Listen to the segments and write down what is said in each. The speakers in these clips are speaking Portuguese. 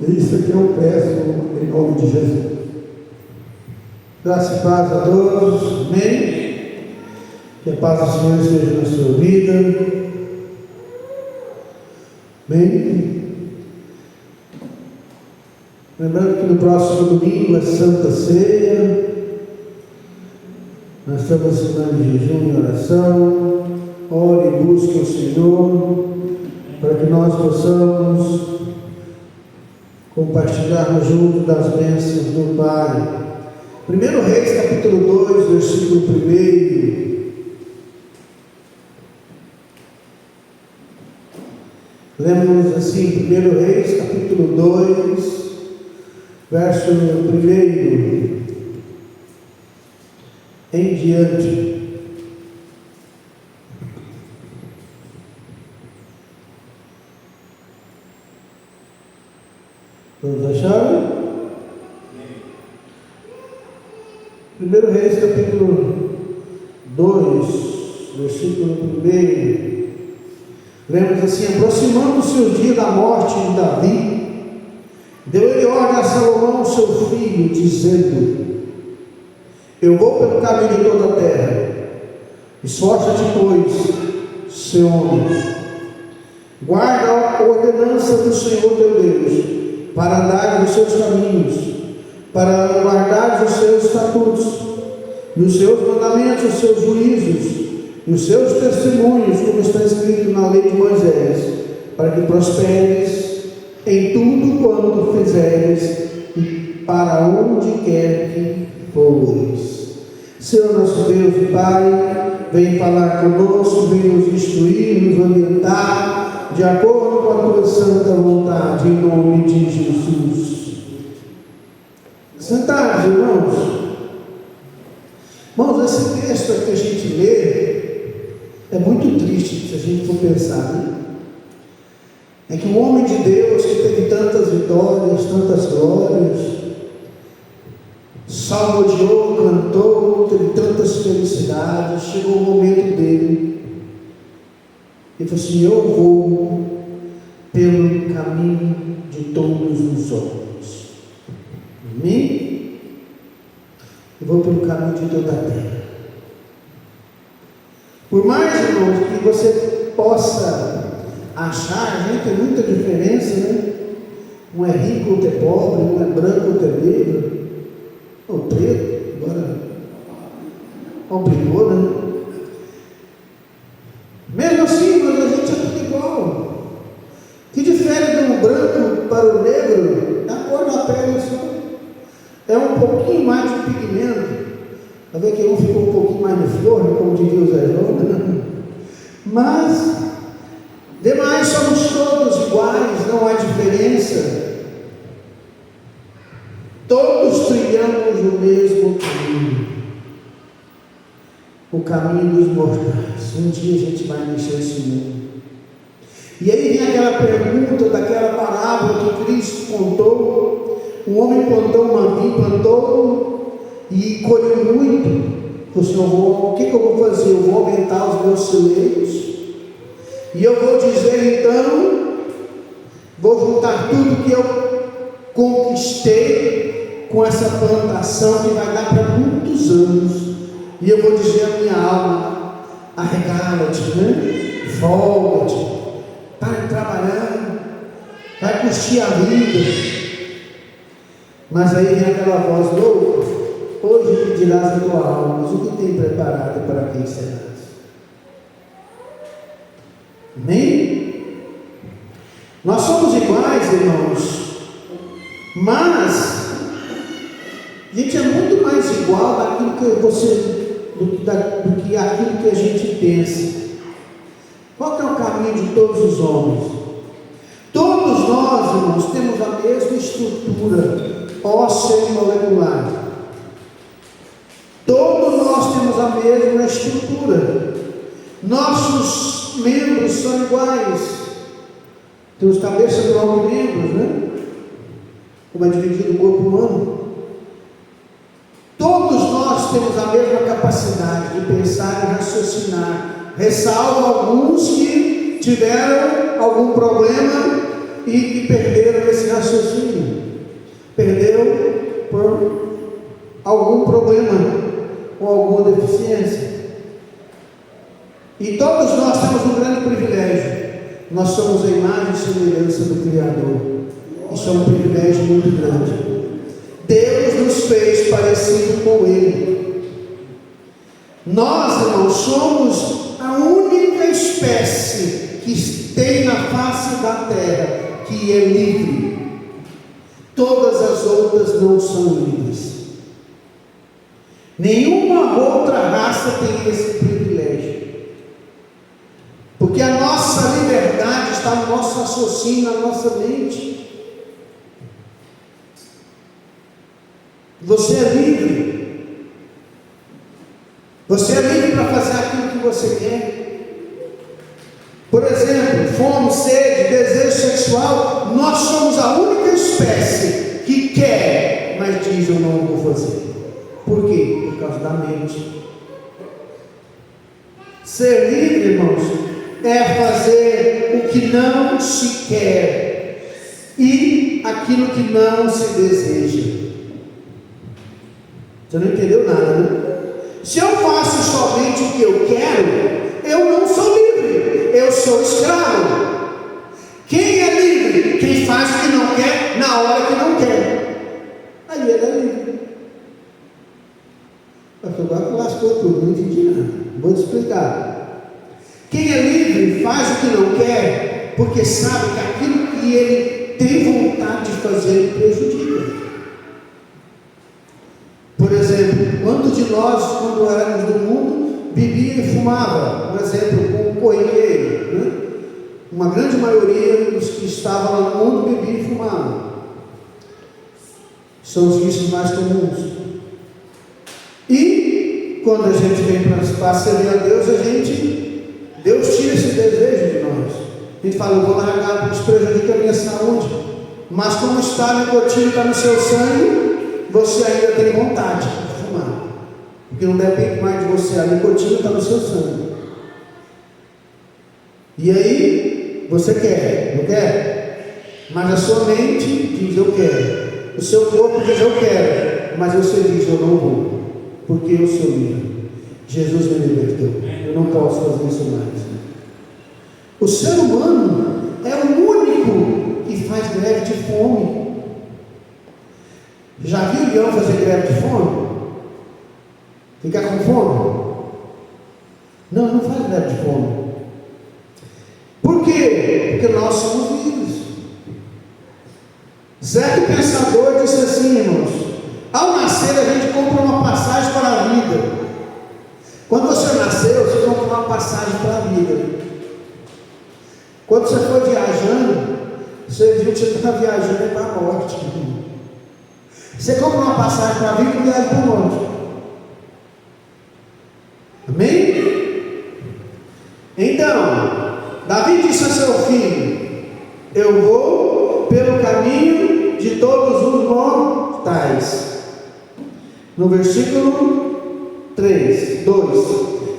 É isso que eu peço em nome de Jesus. Graça e paz a todos. Amém? Que a paz do Senhor esteja na sua vida. Amém? Lembrando que no próximo domingo é Santa Ceia. Nós estamos ensinando de jejum e oração. Ore e busque o Senhor para que nós possamos compartilharmos junto das bênçãos do Pai. 1 Reis, capítulo 2, versículo 1. Lemos assim, 1 Reis, capítulo 2, verso 1 em diante. Todos acharam? 1 Reis, capítulo 2, versículo 1. Lemos assim: aproximando-se o dia da morte de Davi, deu ele ordem a Salomão, seu filho, dizendo: eu vou pelo caminho de toda a terra. Esforça-te, pois, seu homem, guarda a ordenança do Senhor teu Deus, para andar nos seus caminhos, para guardar os seus estatutos, e os seus mandamentos, os seus juízos, e os seus testemunhos, como está escrito na lei de Moisés, para que prosperes em tudo quanto fizeres, e para onde quer que fores. Senhor nosso Deus e Pai, vem falar conosco, vem nos instruir, nos orientar, de acordo com a tua santa vontade, em nome de Jesus. Sentados, irmãos. Irmãos, esse texto que a gente lê é muito triste, se a gente for pensar, né? É que um homem de Deus que teve tantas vitórias, tantas glórias, salmodiou, cantou, teve tantas felicidades, chegou o momento dele, ele falou assim: eu vou pelo caminho de todos os homens. Amém? Eu vou pelo caminho de toda a terra. Por mais, irmãos, que você possa achar, gente, tem muita diferença, né? Um é rico, outro é pobre, um é branco, outro é negro, ou preto, agora complicou, né? Mesmo assim, mas a gente é tudo igual. O que difere do branco para o negro é a cor da pele só. É um pouquinho mais de pigmento. Está vendo que um ficou um pouquinho mais de flor, como diria o Zé João, né? Mas demais somos todos iguais, não há diferença. Todos trilhamos o mesmo caminho, o caminho dos mortais. Um dia a gente vai deixar esse mundo. E aí vem aquela pergunta daquela parábola que Cristo contou. Um homem plantou e colheu muito. O que eu vou fazer? Eu vou aumentar os meus celeiros, e eu vou dizer então, vou juntar tudo que eu conquistei com essa plantação que vai dar para muitos anos, e eu vou dizer à minha alma: arregala-te, né? Folga-te, para de trabalhar, vai curtir a vida. Mas aí vem aquela voz: louco, hoje me dirás a tua alma, mas o que tem preparado para quem serás? Amém? Nós somos iguais, irmãos, mas a gente é muito mais igual daquilo que do que aquilo que a gente pensa. Qual que é o caminho de todos os homens? Todos nós, irmãos, temos a mesma estrutura óssea e molecular. Todos nós temos a mesma estrutura. Nossos membros são iguais. Temos cabeça, tronco e membros, né? Como é dividido o corpo humano. Todos nós temos a mesma capacidade de pensar e raciocinar. Ressalvo alguns que tiveram algum problema e perderam esse raciocínio. algum problema ou alguma deficiência. E todos nós temos um grande privilégio. Nós somos a imagem e semelhança do Criador. Isso é um privilégio muito grande. Deus nos fez parecido com Ele. Nós, irmãos, somos a única espécie que tem na face da terra que é livre. Todas as outras não são livres. Nenhuma outra raça tem esse privilégio. Porque a nossa liberdade está no nosso raciocínio, na nossa mente. Você é livre. Você é livre para fazer aquilo que você quer. Por exemplo, fome, sede, desejo sexual. Nós somos a única espécie que quer, mas diz: eu não vou fazer. Por quê? Por causa da mente. Ser livre, irmãos, é fazer o que não se quer e aquilo que não se deseja. Você não entendeu nada, né? Se eu faço somente o que eu quero, eu não sou livre, eu sou escravo. Quem é livre? Quem faz o que não quer, na hora que não quer. Aí ele é livre. Agora que lascou tudo, não entendi nada. Vou te explicar. Quem é livre faz o que não quer, porque sabe que aquilo que ele tem vontade de fazer ele prejudica. Por exemplo, quantos de nós, quando éramos do mundo, bebia e fumava? Um exemplo, com o corriqueiro, né? Uma grande maioria dos que estavam lá no mundo bebia e fumava. São os vícios mais comuns. E quando a gente vem para servir a Deus, Deus tira esse desejo de nós. A gente fala: eu vou largar porque isso prejudica a minha saúde. Mas como está a nicotina, está no seu sangue, você ainda tem vontade de fumar. Porque não depende mais de você, a nicotina está no seu sangue. E aí, você quer, não quer? Mas a sua mente diz: eu quero. O seu corpo diz: eu quero. Mas você diz: eu não vou. Porque eu sou livre. Jesus me libertou. Eu não posso fazer isso mais. O ser humano é o único que faz greve de fome. Já viu o leão fazer greve de fome? Ficar com fome? Não, não faz greve de fome. Por quê? Porque nós somos livres. Certo pensador disse assim, irmãos: ao nascer a gente compra uma passagem para a vida. Quando você nasceu, você compra uma passagem para a vida. Quando você for viajando, você viu que você está viajando para a morte. Você compra uma passagem para a vida e viaja para a morte. Amém? Então, Davi disse a seu filho: eu vou pelo caminho de todos os mortais. No versículo 3, 2: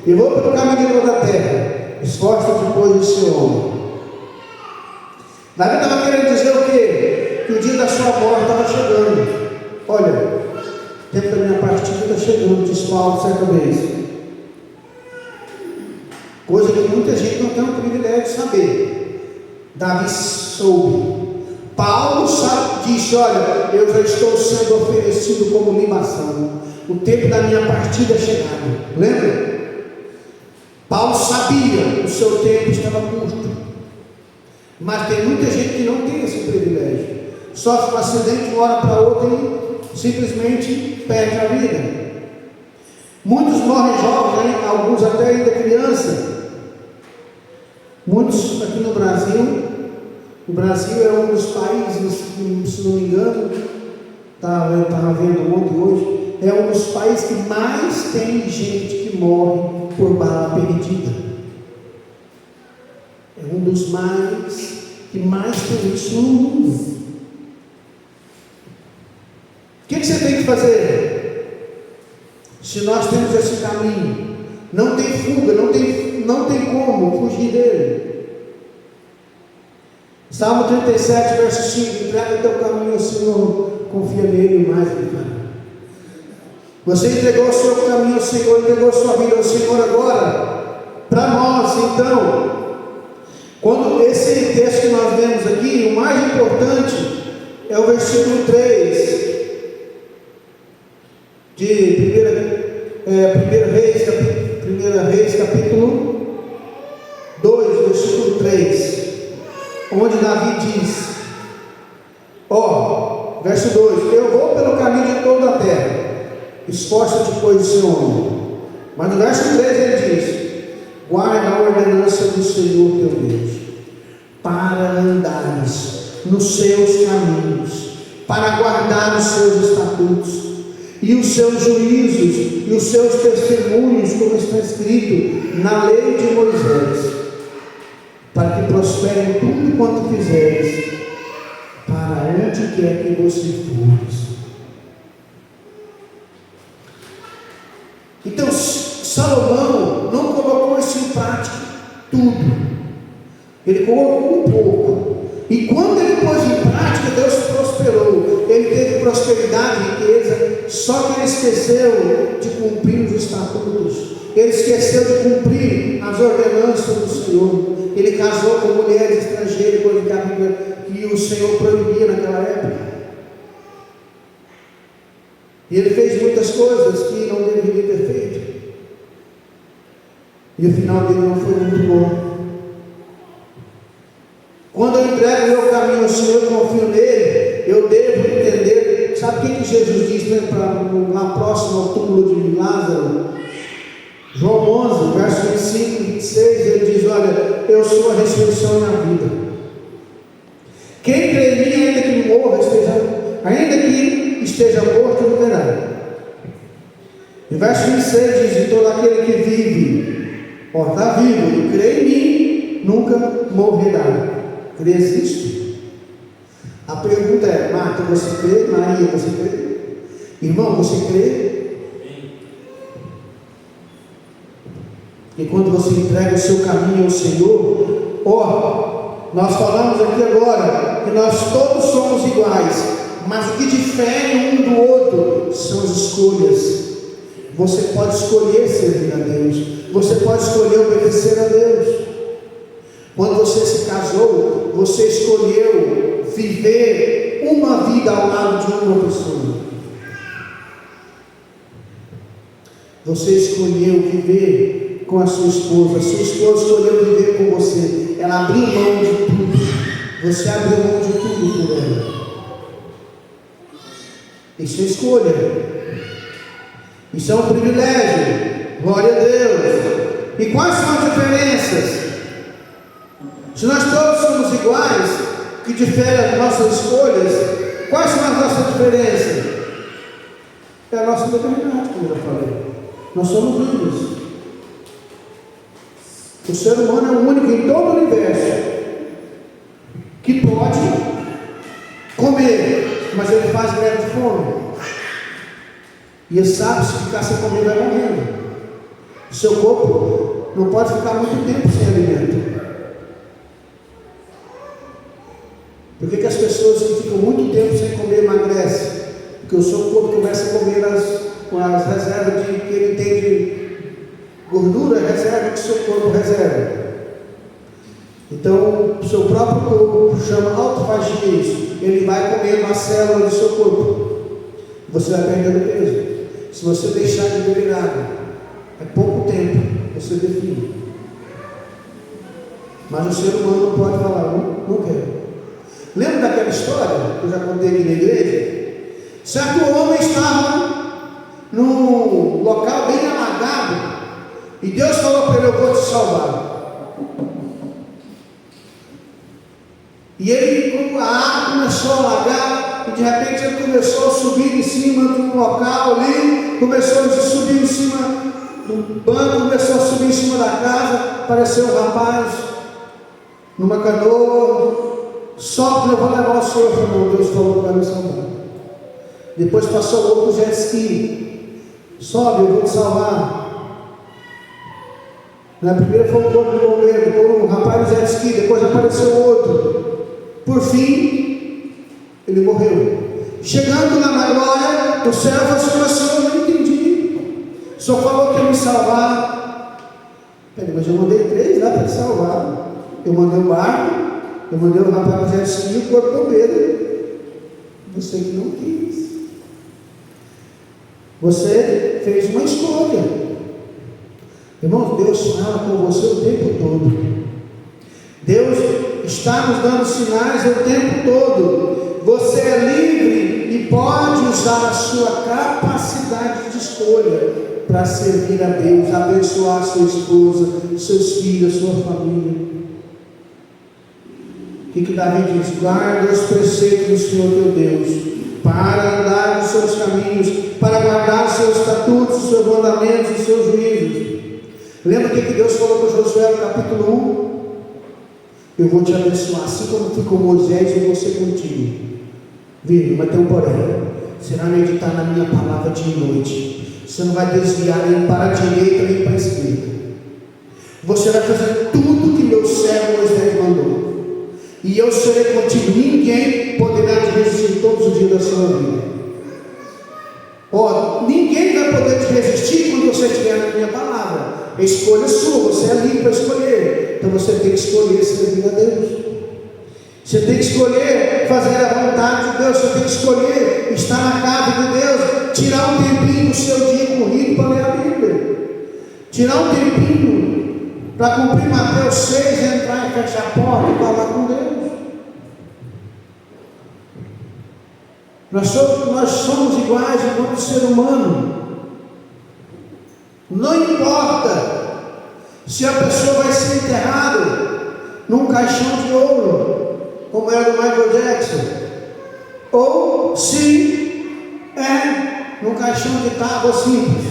eu vou pelo caminho de toda a terra, esforça depois de seu homem. Davi estava querendo dizer o quê? Que o dia da sua morte estava chegando. Olha, o tempo da minha partida está chegando, diz Paulo certa vez. Coisa que muita gente não tem o privilégio de saber. Davi soube. Paulo disse: olha, eu já estou sendo oferecido como libação. O tempo da minha partida é chegado. Lembra? Paulo sabia que o seu tempo estava curto. Mas tem muita gente que não tem esse privilégio. Sofre um acidente de uma hora para outra e simplesmente perde a vida. Muitos morrem jovens, né? Alguns até ainda criança. Muitos aqui no Brasil. O Brasil é um dos países, se não me engano, eu estava vendo ontem hoje, é um dos países que mais tem gente que morre por bala perdida. É um dos que mais tem isso no mundo. O que você tem que fazer? Se nós temos esse caminho, não tem fuga, não tem como fugir dele. Salmo 37, verso 5: entrega teu caminho ao Senhor, confia nele e mais ele fará. Você entregou o seu caminho ao Senhor, entregou a sua vida ao Senhor agora. Para nós, então, quando esse texto que nós vemos aqui, o mais importante é o versículo 3 de 1 Reis, capítulo 2, versículo 3, onde Davi diz, verso 2: eu vou pelo caminho de toda a terra, esforça-te, pois, o seu homem. Mas no verso 3 ele diz: guarda a ordenança do Senhor teu Deus, para andares nos seus caminhos, para guardar os seus estatutos, e os seus juízos, e os seus testemunhos, como está escrito na lei de Moisés, para que prospere em tudo quanto fizeres, para onde quer que você fores. Então, Salomão não colocou isso em prática tudo, ele colocou um pouco, e quando ele pôs em prática, Deus prosperou, ele teve prosperidade e riqueza, só que ele esqueceu de cumprir os estatutos, ele esqueceu de cumprir as ordenanças do Senhor. Ele casou com mulheres estrangeiras, que o Senhor proibia naquela época, e ele fez muitas coisas que não deveria ter feito, e o final dele não foi muito bom. Quando eu entrego o meu caminho ao Senhor e confio nele, eu devo entender. Sabe o que Jesus diz lá próximo ao túmulo de Lázaro? João 11, verso 25 e 26, ele diz: olha, eu sou a ressurreição e a vida. Quem crê em mim, ainda que morra, ainda que esteja morto, não verá. E verso 26 diz: e todo aquele que vive, está vivo, e crê em mim, nunca morrerá. Crês nisto? A pergunta é: Marta, você crê? Maria, você crê? Irmão, você crê? E quando você entrega o seu caminho ao Senhor, nós falamos aqui agora que nós todos somos iguais, mas o que difere um do outro são as escolhas. Você pode escolher servir a Deus, você pode escolher obedecer a Deus. Quando você se casou, você escolheu viver uma vida ao lado de uma pessoa. Você escolheu viver com a sua esposa escolheu viver com você. Ela abriu mão de tudo, você abriu mão de tudo por ela. Isso é escolha, isso é um privilégio. Glória a Deus. E quais são as diferenças? Se nós todos somos iguais, o que difere as nossas escolhas? Quais são as nossas diferenças? É a nossa determinação, como eu já falei. Nós somos livres. O ser humano é o único em todo o universo que pode comer, mas ele faz greve de fome. E ele sabe, se ficar sem comer, vai morrendo. O seu corpo não pode ficar muito tempo sem alimento. Por que as pessoas que ficam muito tempo sem comer emagrecem? Porque o seu corpo começa a comer as reservas que ele tem de gordura, reserva que o seu corpo reserva. Então, o seu próprio corpo chama autofagia isso. Ele vai comendo as células do seu corpo. Você vai perdendo peso. Se você deixar de beber água, é pouco tempo, você define. Mas o ser humano não pode falar, não quero. Lembra daquela história que eu já contei aqui na igreja? Certo homem estava num local bem alagado, e Deus falou para ele: eu vou te salvar. E ele, quando a água começou a alagar, e de repente ele começou a subir em cima de um local ali, começou a subir em cima do banco, começou a subir em cima da casa, apareceu um rapaz numa canoa. Só eu vou levar o senhor, irmão. Deus falou para me salvar. Depois passou outro jet ski. Sobe, eu vou te salvar. Na primeira foi um corpo de bombeiro, depois um rapaz no jet ski, depois apareceu outro. Por fim, ele morreu. Chegando lá na glória, o céu falou assim: eu não entendi Só falou que ia me salvar. Peraí, mas eu mandei 3 lá para te salvar. Eu mandei o barco, eu mandei o rapaz para jet e o corpo do medo. Você que não quis. Você fez uma escolha. Irmãos, Deus fala com você o tempo todo. Deus está nos dando sinais o tempo todo. Você é livre e pode usar a sua capacidade de escolha para servir a Deus, abençoar sua esposa, seus filhos, sua família. O que Davi diz? Guarda os preceitos do Senhor teu Deus, para andar nos seus caminhos, para guardar os seus estatutos, os seus mandamentos, os seus juízos. Lembra o que Deus falou para Josué no capítulo 1? Eu vou te abençoar, assim como fui com Moisés, eu vou ser contigo. Viu? Mas tem um porém. Você vai meditar na minha palavra dia e noite. Você não vai desviar nem para a direita nem para a esquerda. Você vai fazer tudo que meu servo Moisés mandou. E eu serei contigo. Ninguém poderá te resistir todos os dias da sua vida. Ninguém vai poder te resistir quando você estiver na minha palavra. A escolha é sua, você é livre para escolher. Então você tem que escolher servir a Deus. Você tem que escolher fazer a vontade de Deus. Você tem que escolher estar na casa de Deus. Tirar um tempinho do seu dia corrido para ler a Bíblia. Tirar um tempinho para cumprir Mateus 6, entrar e fechar a porta e falar com Deus. Nós somos iguais enquanto ser humano. Não importa se a pessoa vai ser enterrada num caixão de ouro, como era do Michael Jackson, ou se é num caixão de tábua simples.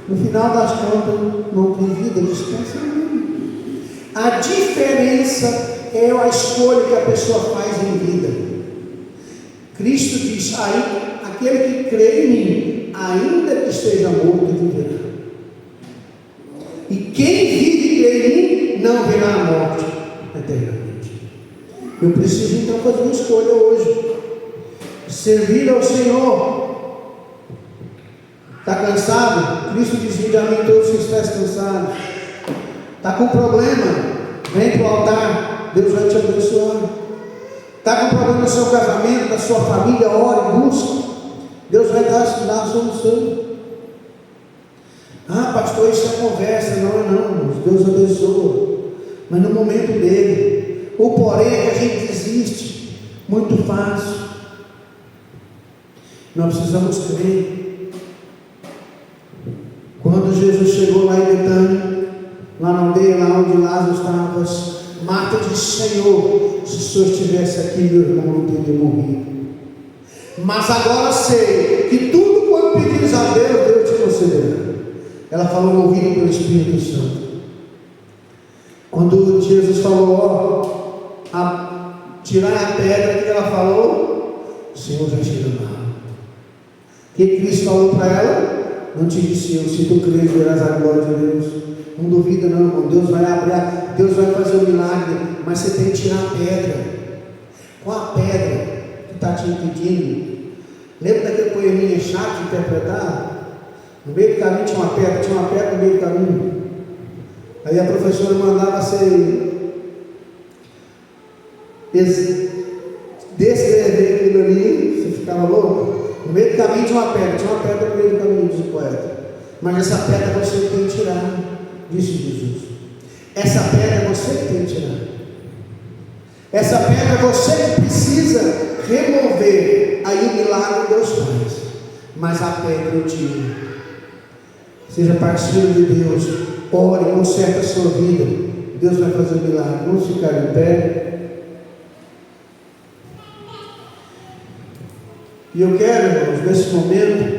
No final das contas, não tem vida, dispensa nenhuma. A diferença é a escolha que a pessoa faz em vida. Cristo diz: aquele que crê em mim, ainda que esteja morto, viverá. E quem vive e crê em mim, não verá a morte eternamente. Eu preciso então fazer uma escolha hoje. Servir ao Senhor. Está cansado? Cristo diz: vinde a mim todos que estáis cansados. Está com problema? Vem para o altar, Deus vai te abençoar. Está com problema no seu casamento, na sua família, ore, busque. Deus vai dar a solução. Ah, pastor, isso é conversa. Não, Deus abençoa. Mas no momento dele. O porém é que a gente desiste muito fácil. Nós precisamos crer. Quando Jesus chegou lá em Betânia, lá na aldeia, lá onde Lázaro estava, Marta disse: Senhor, se o Senhor estivesse aqui, meu irmão não teria morrido. Mas agora sei que tudo quanto pedires a Deus, Deus te concederá. Ela falou movido pelo Espírito Santo. Quando Jesus falou, tirar a pedra, que ela falou? O Senhor já tirou a água. O que Cristo falou para ela? Não te disse eu, se tu crês, verás a glória de Deus. Não duvida não, irmão. Deus vai abrir, Deus vai fazer um milagre, mas você tem que tirar a pedra. Qual a pedra que está te impedindo? Lembra daquele poeminha chato de interpretar? No meio do caminho tinha uma pedra no meio do caminho. Aí a professora mandava você descrever aquilo ali, você ficava louco. No meio do caminho tinha uma pedra no meio do caminho, diz o poeta. Mas essa pedra você tem que tirar, disse Jesus. Essa pedra é você que tem que tirar. Essa pedra é você que precisa remover. Aí o milagre Deus faz. Mas a pedra eu tiro. Seja parceiro de Deus. Ore, conserte a sua vida. Deus vai fazer um milagre. Vamos ficar em pé. E eu quero, irmãos, nesse momento,